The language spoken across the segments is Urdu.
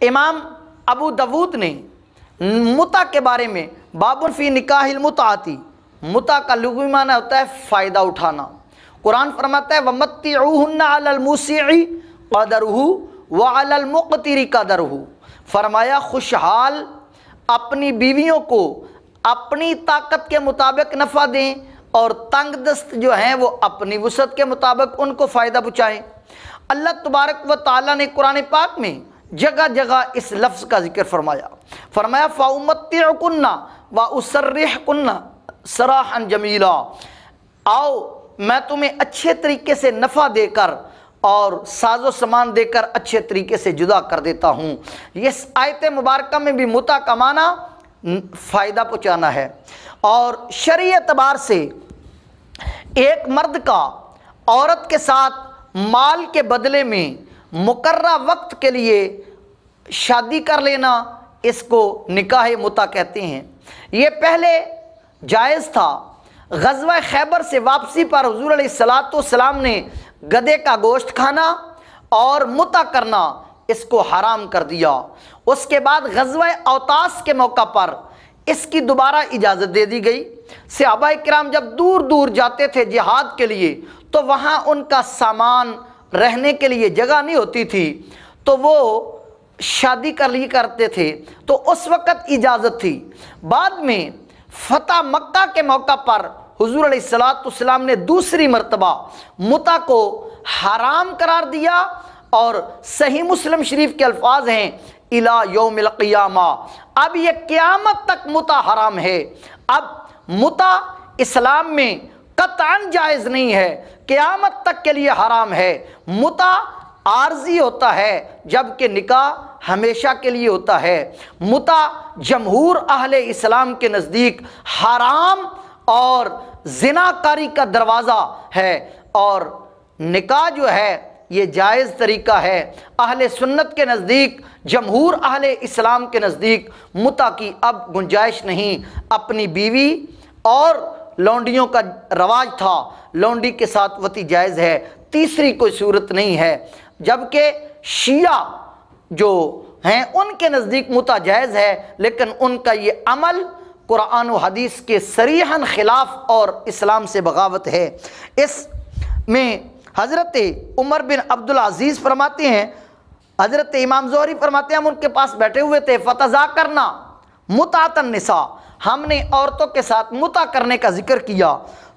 امام ابو داود نے متع کے بارے میں بابن فی نکاح المتعاتی، متع کا لغوی معنی ہوتا ہے فائدہ اٹھانا۔ قرآن فرماتا ہے وَمَتِّعُوهُنَّ عَلَى الْمُوسِعِ قَدَرُهُ وَعَلَى الْمُقْتِرِ قَدَرُهُ، فرمایا خوشحال اپنی بیویوں کو اپنی طاقت کے مطابق نفع دیں اور تنگ دست جو ہیں وہ اپنی وسعت کے مطابق ان کو فائدہ پہنچائیں۔ اللہ تبارک و تعالیٰ نے قرآن پاک میں جگہ جگہ اس لفظ کا ذکر فرمایا۔ فرمایا فَأُمَتِّعُكُنَّ وَأُسَرِّحْكُنَّ سَرَاحًا جَمِيلًا، آؤ میں تمہیں اچھے طریقے سے نفع دے کر اور ساز و سامان دے کر اچھے طریقے سے جدا کر دیتا ہوں۔ اس آیت مبارکہ میں بھی متع کا معنی فائدہ پہنچانا ہے، اور شرعی اعتبار سے ایک مرد کا عورت کے ساتھ مال کے بدلے میں مقررہ وقت کے لیے شادی کر لینا، اس کو نکاح متع کہتے ہیں۔ یہ پہلے جائز تھا، غزوہ خیبر سے واپسی پر حضور علیہ السلام نے گدھے کا گوشت کھانا اور متع کرنا اس کو حرام کر دیا۔ اس کے بعد غزوہ اوطاس کے موقع پر اس کی دوبارہ اجازت دے دی گئی۔ صحابہ کرام جب دور دور جاتے تھے جہاد کے لیے تو وہاں ان کا سامان رہنے کے لیے جگہ نہیں ہوتی تھی، تو وہ شادی کر لی کرتے تھے، تو اس وقت اجازت تھی۔ بعد میں فتح مکہ کے موقع پر حضور علیہ السلام نے دوسری مرتبہ متع کو حرام قرار دیا، اور صحیح مسلم شریف کے الفاظ ہیں الی یوم القیامہ، اب یہ قیامت تک متع حرام ہے۔ اب متع اسلام میں قطعاً جائز نہیں ہے، قیامت تک کے لیے حرام ہے۔ متع عارضی ہوتا ہے جبکہ نکاح ہمیشہ کے لیے ہوتا ہے۔ متع جمہور اہل اسلام کے نزدیک حرام اور زناکاری کا دروازہ ہے، اور نکاح جو ہے یہ جائز طریقہ ہے۔ اہل سنت کے نزدیک، جمہور اہل اسلام کے نزدیک متع کی اب گنجائش نہیں۔ اپنی بیوی اور لونڈیوں کا رواج تھا، لونڈی کے ساتھ وطی جائز ہے، تیسری کوئی صورت نہیں ہے۔ جبکہ شیعہ جو ہیں ان کے نزدیک متع جائز ہے، لیکن ان کا یہ عمل قرآن و حدیث کے صریحاً خلاف اور اسلام سے بغاوت ہے۔ اس میں حضرت عمر بن عبدالعزیز فرماتے ہیں، حضرت امام زہری فرماتے ہیں ہم ان کے پاس بیٹھے ہوئے تھے، فَتَذَاكَرْنَا مُتْعَةَ النِّسَاء، ہم نے عورتوں کے ساتھ متع کرنے کا ذکر کیا،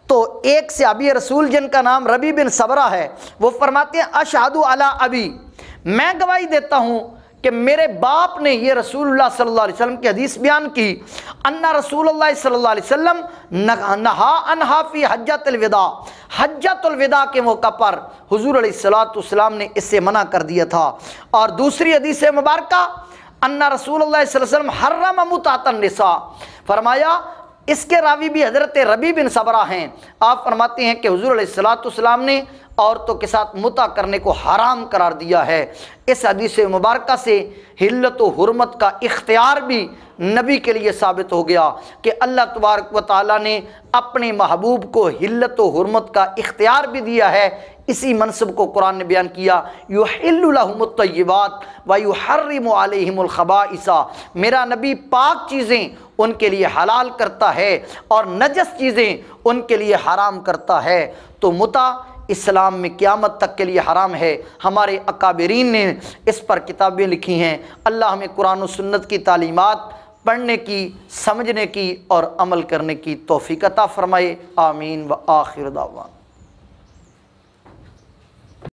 تو ایک صحابی رسول جن کا نام ربی بن صبرہ ہے وہ فرماتے ہیں اشہد علی ابی، میں گواہی دیتا ہوں کہ میرے باپ نے یہ رسول اللہ صلی اللہ علیہ وسلم کی حدیث بیان کی، ان رسول اللہ صلی اللہ علیہ وسلم نہا عنہا فی حجۃ الوداع، حجۃ الوداع کے موقع پر حضور علیہ السلام نے اس سے منع کر دیا تھا۔ اور دوسری حدیث مبارکہ ان رسول اللہ صلی اللہ علیہ وسلم حرم متعۃ النساء، فرمایا اس کے راوی بھی حضرت ربی بن صبرہ ہیں، آپ فرماتے ہیں کہ حضور علیہ السلام نے عورتوں کے ساتھ متع کرنے کو حرام قرار دیا ہے۔ اس حدیث مبارکہ سے حلت و حرمت کا اختیار بھی نبی کے لیے ثابت ہو گیا کہ اللہ تبارک و تعالیٰ نے اپنے محبوب کو حلت و حرمت کا اختیار بھی دیا ہے۔ اسی منصب کو قرآن نے بیان کیا، یحل لہم الطیبات ویحرم علیہم الخبائث، میرا نبی پاک چیزیں ان کے لیے حلال کرتا ہے اور نجس چیزیں ان کے لیے حرام کرتا ہے۔ تو متع اسلام میں قیامت تک کے لیے حرام ہے۔ ہمارے اکابرین نے اس پر کتابیں لکھی ہیں۔ اللہ ہمیں قرآن و سنت کی تعلیمات پڑھنے کی، سمجھنے کی اور عمل کرنے کی توفیق عطا فرمائے۔ آمین و آخر دعوانا۔